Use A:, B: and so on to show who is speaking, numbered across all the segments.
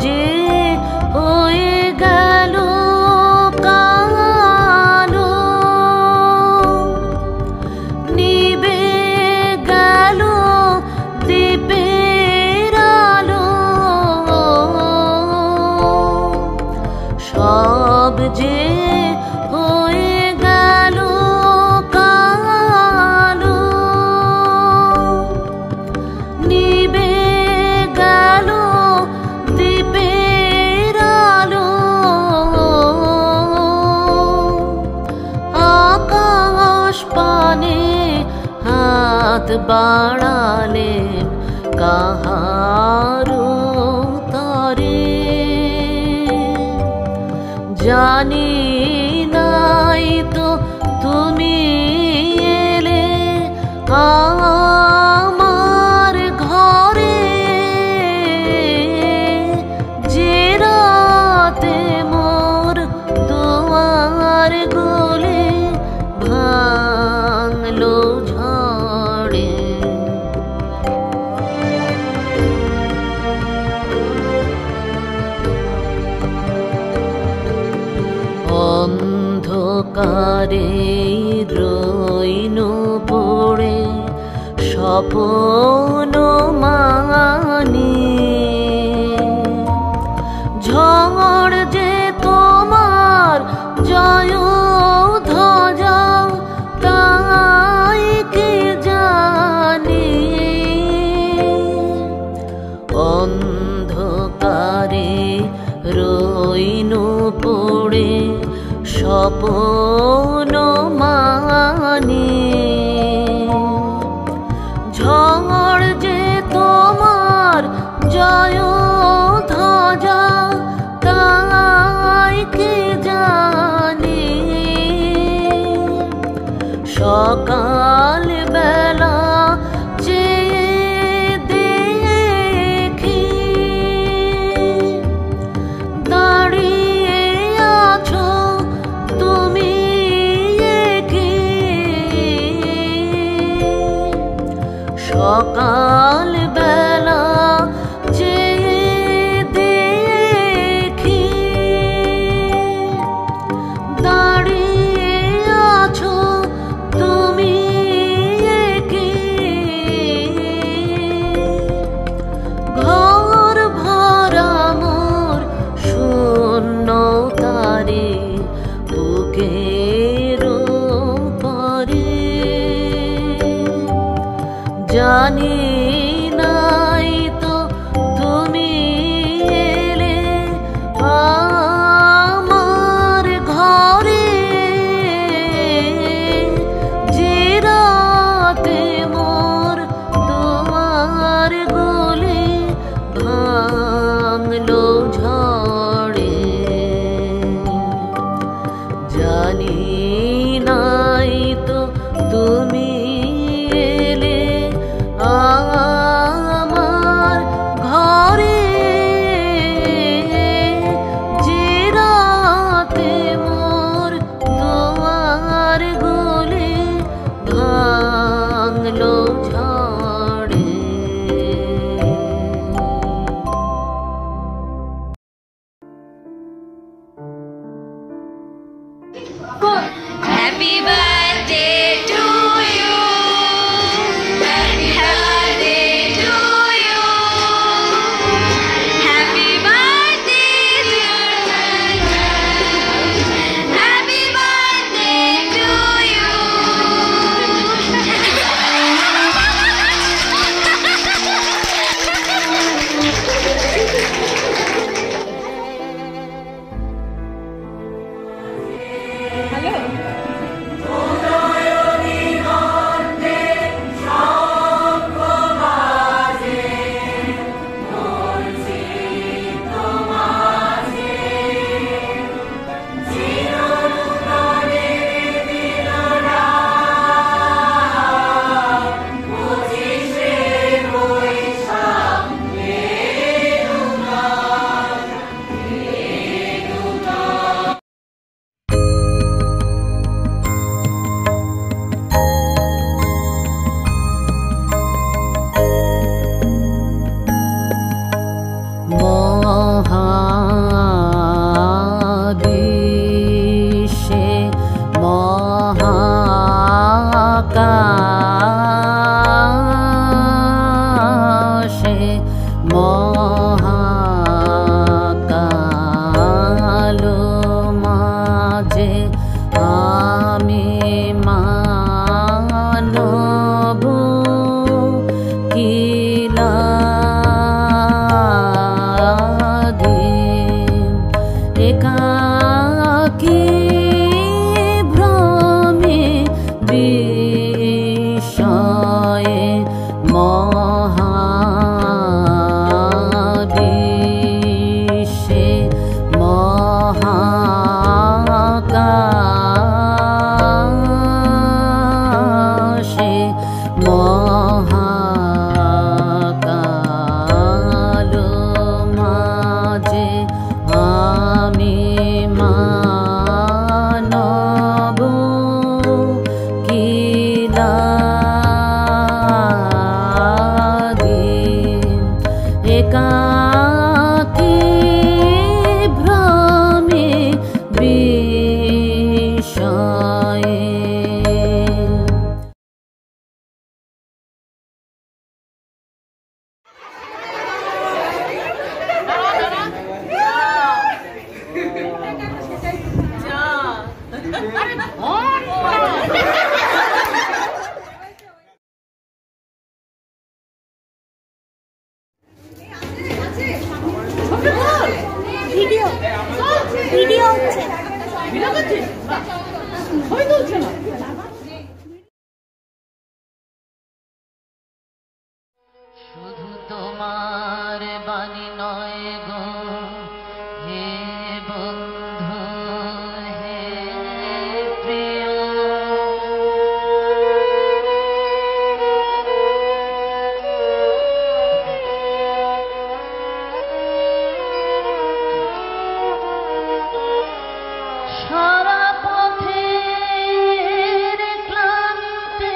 A: যে হয়ে গেল কালো, নিবে গেল দ্বীপের আলো, সব যে হয়ে গেল কালো, নিবে গেল দ্বীপের আলো। আকাশ পানে হাত বাড়ালেন কাহারো তরে, জানি নাই তো তুমি এলে আমার ঘরে, যে রাতে মোর তোমার গলে ভাঙলো ঝড়ে। অন্ধকারে রইন পড়ে স্বপ্ন মানি, ঝড় যে তোমার জয় ধ্বজা তাই কি জানি। অন্ধকারে রইন পড়ে স্বপ্ন মানি, ঝড় যে তোমার জয় ধ্বজা তাই কি জানি। সকাল বেলা চেয়ে দেখি দাঁড়িয়ে আছো তুমি কি। সকাল বেলা চেয়ে দেখি দাঁড়িয়ে আছো তুমি কি। ঘর ভরা মোর শূন্য তারে বুকের পরে, জানি নাই তো তুমি এলে আমার ঘরে, যে রাতে মোর তোমার গলে ভাঙলো ঝড়ে। জানি নাই তো তুমি এলে শুধু তোমার বাণী নয় গো হে বন্ধু হে প্রিয়, সারা পথের ক্লান্তি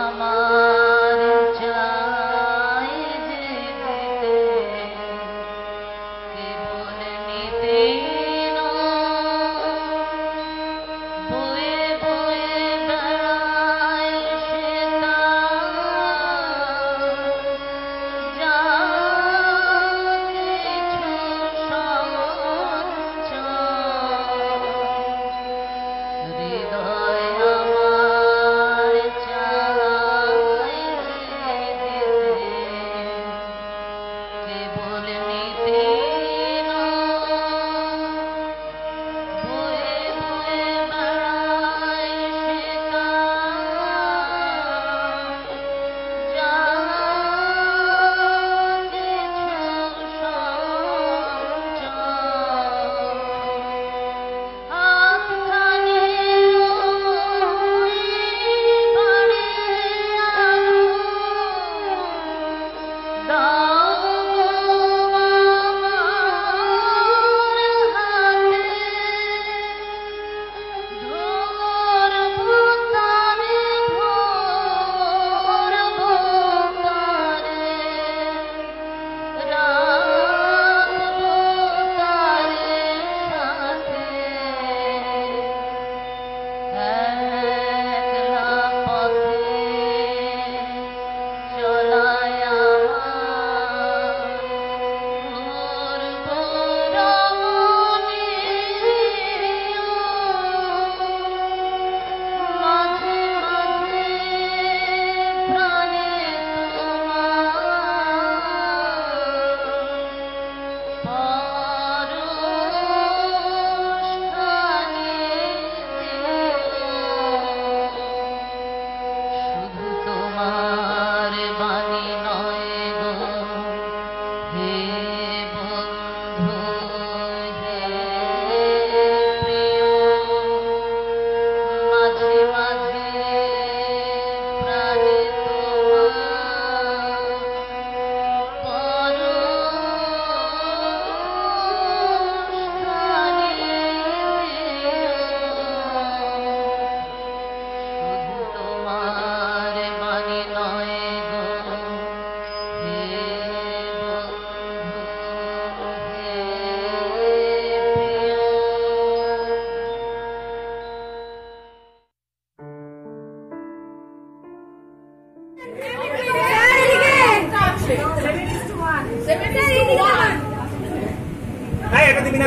A: আমার, সারা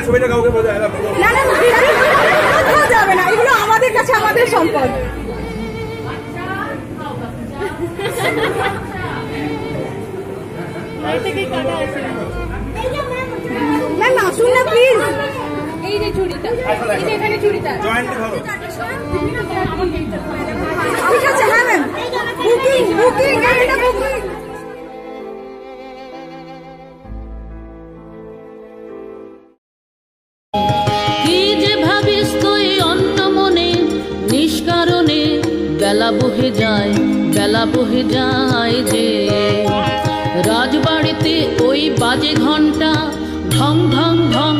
B: ছবিটা কাউকে বোঝায় না,
C: যাবে না, এগুলো আমাদের কাছে আমাদের সম্পদ। ম্যাম আসুন না প্লিজ। এই যে চুড়িটা, এই যে এখানে চুড়িটা
B: জয়েন্ট ধরো।
C: ঠিক আছে হ্যাঁ ম্যাম, বুকিং বুকিং এটা বুকিং।
A: কি যে ভাবিস তুই অন্য মনে, নিষ্কারণে বেলা বহে যায়, বেলা বহে যায় যে রাজবাড়িতে ওই বাজে ঘন্টা ঢং ঢং ঢং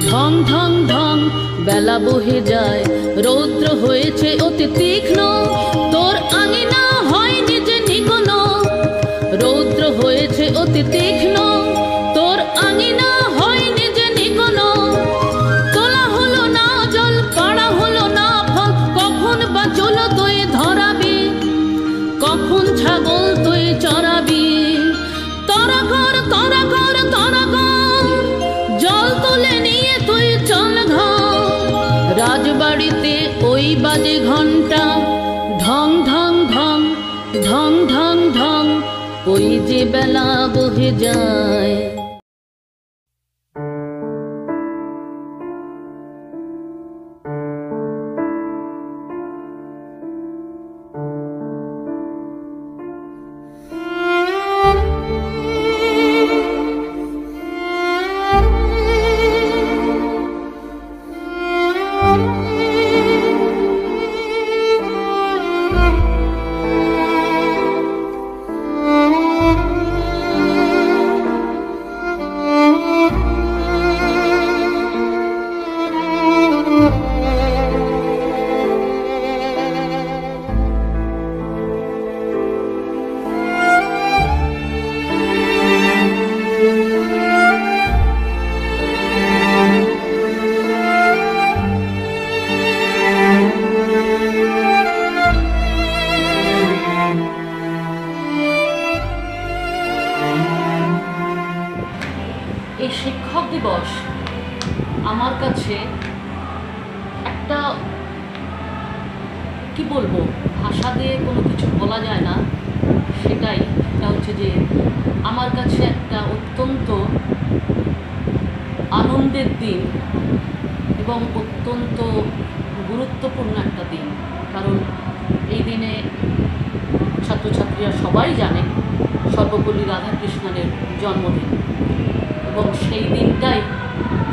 A: ঢং ঢং ঢং, বেলা বহে যায়, রৌদ্র হয়েছে অতি তীক্ষ্ণ, তোর আঙিনা হয়নি যে নিকোন, রৌদ্র হয়েছে অতি তীক্ষ্ণ, তোর আঙিনা হয়নি যে নিকোন, তোলা হলো না জল, পাড়া হলো না ফল, কখন বা চল তুই ধরাবি, কখন ছাগল তুই চড়াবি, তরা কর তরা কর তরা কর, জল তুলে নিয়ে তুই চল ঘর, রাজবাড়িতে ওই বাজে ঘন্টা ঢং ঢং ঢং ঢং ঢং ঢং, ওই যে বেলা বহে যায়। এই শিক্ষক দিবস আমার কাছে একটা কি বলবো, ভাষা দিয়ে কোনো কিছু বলা যায় না, সেটা হচ্ছে যে আমার কাছে একটা অত্যন্ত আনন্দের দিন এবং অত্যন্ত গুরুত্বপূর্ণ একটা দিন। কারণ এই দিনে ছাত্রছাত্রীরা সবাই জানে সর্বপল্লী রাধাকৃষ্ণনের জন্মদিন, এবং সেই দিনটাই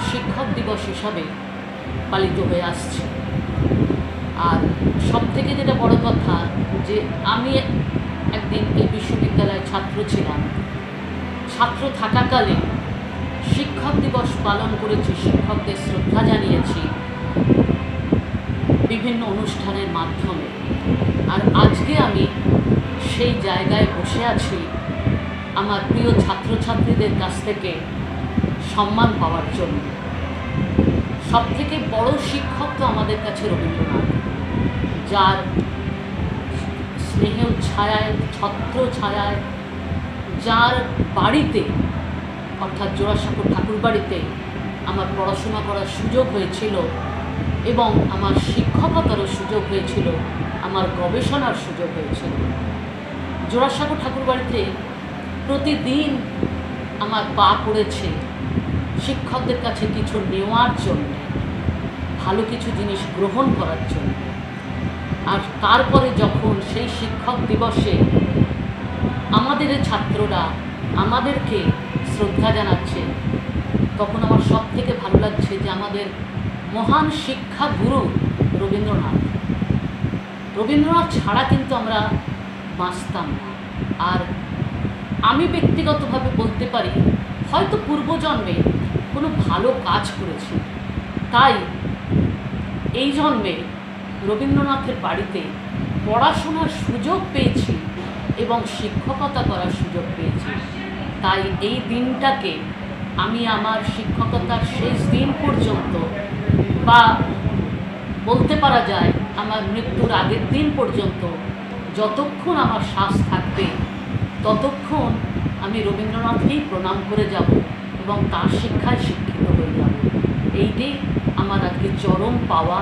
A: শিক্ষক দিবস হিসাবে পালিত হয়ে আসছে। আর সব থেকে যেটা বড় কথা, যে আমি একদিন এই বিশ্ববিদ্যালয়ের ছাত্র ছিলাম, ছাত্র থাকাকালে শিক্ষক দিবস পালন করেছি, শিক্ষকদের শ্রদ্ধা জানিয়েছি বিভিন্ন অনুষ্ঠানের মাধ্যমে। আর আজকে আমি সেই জায়গায় বসে আছি আমার প্রিয় ছাত্রছাত্রীদের কাছ থেকে সম্মান পাওয়ার জন্য। সবথেকে বড় শিক্ষক তো আমাদের কাছে রবীন্দ্রনাথ, যার স্নেহের ছায়ায়, ছত্র ছায়ায়, যার বাড়িতে অর্থাৎ জোড়াসাঁকোর ঠাকুরবাড়িতে আমার পড়াশোনা করার সুযোগ হয়েছিল এবং আমার শিক্ষকতারও সুযোগ হয়েছিল, আমার গবেষণার সুযোগ হয়েছিল। জোড়াসাঁকো ঠাকুরবাড়িতে প্রতিদিন আমার পা পড়েছে শিক্ষকদের কাছে কিছু নেওয়ার জন্য, ভালো কিছু জিনিস গ্রহণ করার জন্য। আর তারপরে যখন সেই শিক্ষক দিবসে আমাদের ছাত্ররা আমাদেরকে শ্রদ্ধা জানাচ্ছে, তখন আমার সব থেকে ভালো লাগছে যে আমাদের মহান শিক্ষা গুরু রবীন্দ্রনাথ, রবীন্দ্রনাথ ছাড়া কিন্তু আমরা বাঁচতাম না। আর আমি ব্যক্তিগতভাবে বলতে পারি, হয়তো পূর্বজন্মে কোনো ভালো কাজ করেছি, তাই এই জন্মে রবীন্দ্রনাথের বাড়িতে পড়াশোনার সুযোগ পেয়েছি এবং শিক্ষকতা করার সুযোগ পেয়েছি। তাই এই দিনটাকে আমি আমার শিক্ষকতার শেষ দিন পর্যন্ত, বা বলতে পারা যায় আমার মৃত্যুর আগের দিন পর্যন্ত, যতক্ষণ আমার শ্বাস থাকবে ততক্ষণ আমি রবীন্দ্রনাথকেই প্রণাম করে যাব এবং তার শিক্ষায় শিক্ষিত হয়ে যাব। এইটাই আমার আজকে চরম পাওয়া।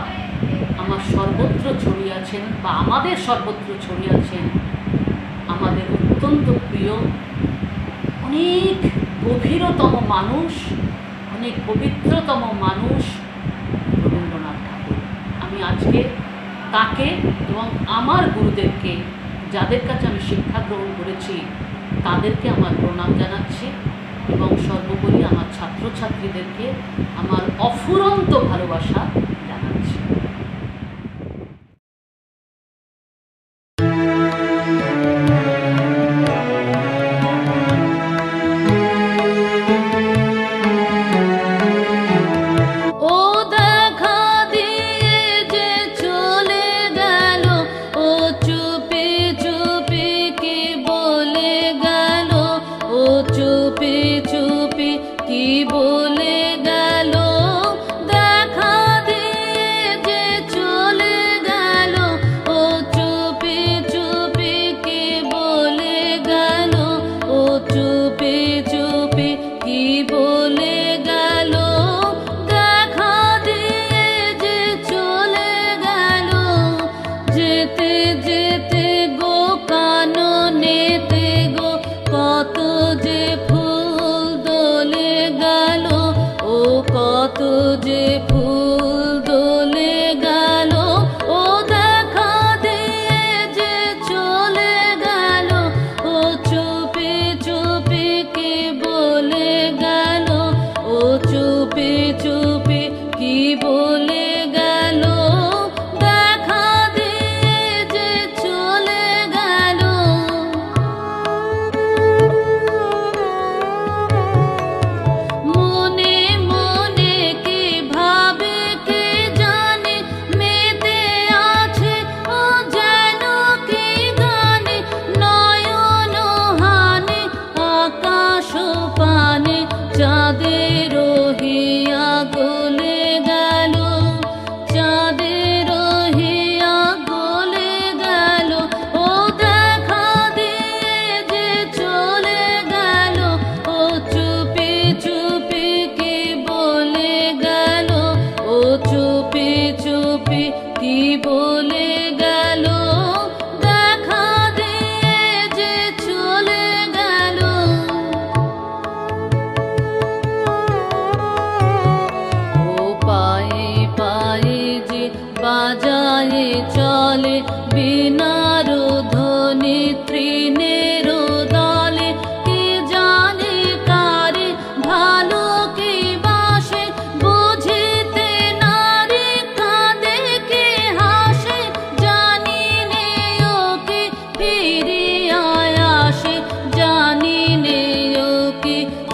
A: আমার সর্বত্র ছড়িয়ে আছেন, বা আমাদের সর্বত্র ছড়িয়ে আছেন আমাদের অত্যন্ত প্রিয় অনেক গভীরতম মানুষ, অনেক পবিত্রতম মানুষ রবীন্দ্রনাথ ঠাকুর। আমি আজকে তাকে এবং আমার গুরুদেবকে, যাদের কাছে আমি শিক্ষা গ্রহণ করেছি, তাদেরকে আমার প্রণাম জানাচ্ছি এবং সর্বোপরি আমার ছাত্রছাত্রীদেরকে আমার অফুরন্ত ভালোবাসা জানাচ্ছি।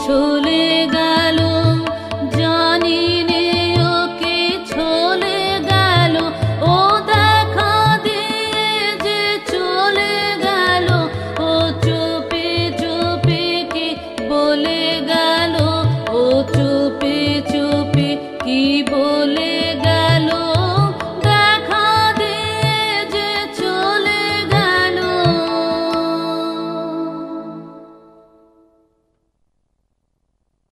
D: চলে গেল।